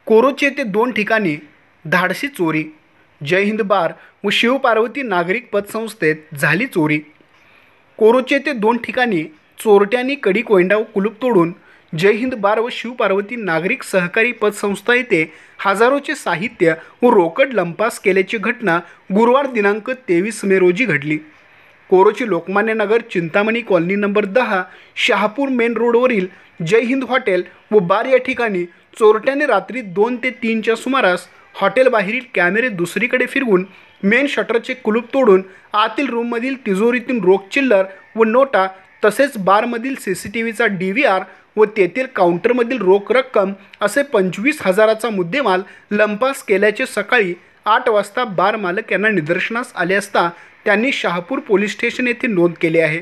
कोरोची येथे 2 ठिकाणी धाडसी चोरी. जय हिंद बार व शिवपार्वती नागरिक पतसंस्थेत झाली चोरी. कोरोची येथे 2 ठिकाणी चोरट्यांनी कडी कोंडा व कुलूप तोडून जय हिंद बार व शिवपार्वती नागरिक सहकारी पतसंस्था येथे हजारोचे साहित्य व रोकड लंपास केल्याची घटना गुरुवार दिनांक 23 मे रोजी घडली. कोरोची Lokmanya Nagar Chintamani colony number 10 Shahapur main रोडवरील जय हिंद हॉटेल व बार या ठिकाणी चोरट्याने रात्री 2 ते 3च्या सुमारास हॉटेल बाहेरील कॅमेरे दुसरीकडे फिरवून मेन शटरचे कुलूप तोडून आतील रूममधील तिजोरीतून रोख चिल्लर व नोटा तसेच बारमधील CCTVचा DVR व तेथील काउंटरमधील रोख रक्कम असे 25,000चा मुद्देमाल लंपास केल्याचे सकाळी 8 वाजता बार मालक यांना निदर्शनास आले असता त्यांनी शहापूर पोलीस स्टेशन येथे नोंद केली आहे.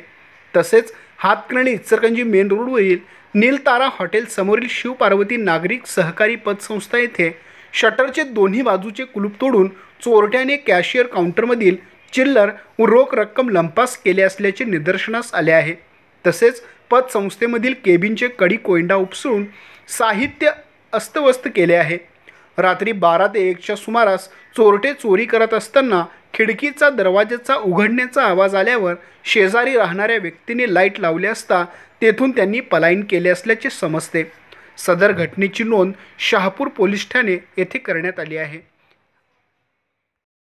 तसेच हातकणंगले इचलकरंजी मेन रोडवरील नीलतारा हॉटेल समोरील शिवपार्वती नागरिक सहकारी पतसंस्था येथे शटरचे दोन्ही बाजूचे कुलूप तोडून चोरट्याने कॅशियर काउंटरमधील चिल्लर व रोख रक्कम लंपास केले असल्याचे निदर्शनास आले आहे. तसेच पतसंस्थेमधील केबिनचे कडी कोंडा उपसून साहित्य अस्तव्यस्त केले आहे. रात्री 12 ते 1च्या सुमारास चोरटे चोरी करत असताना खिडकीचा दरवाजाचा उघडण्याचा आवाज आल्यावर शेजारी राहणाऱ्या व्यक्तीने लाईट लावले असता तेथून त्यांनी पलायन केले असल्याचे समजते. सदर घटनेची नोंद शहापूर पोलीस ठाणे येथे करण्यात आली आहे.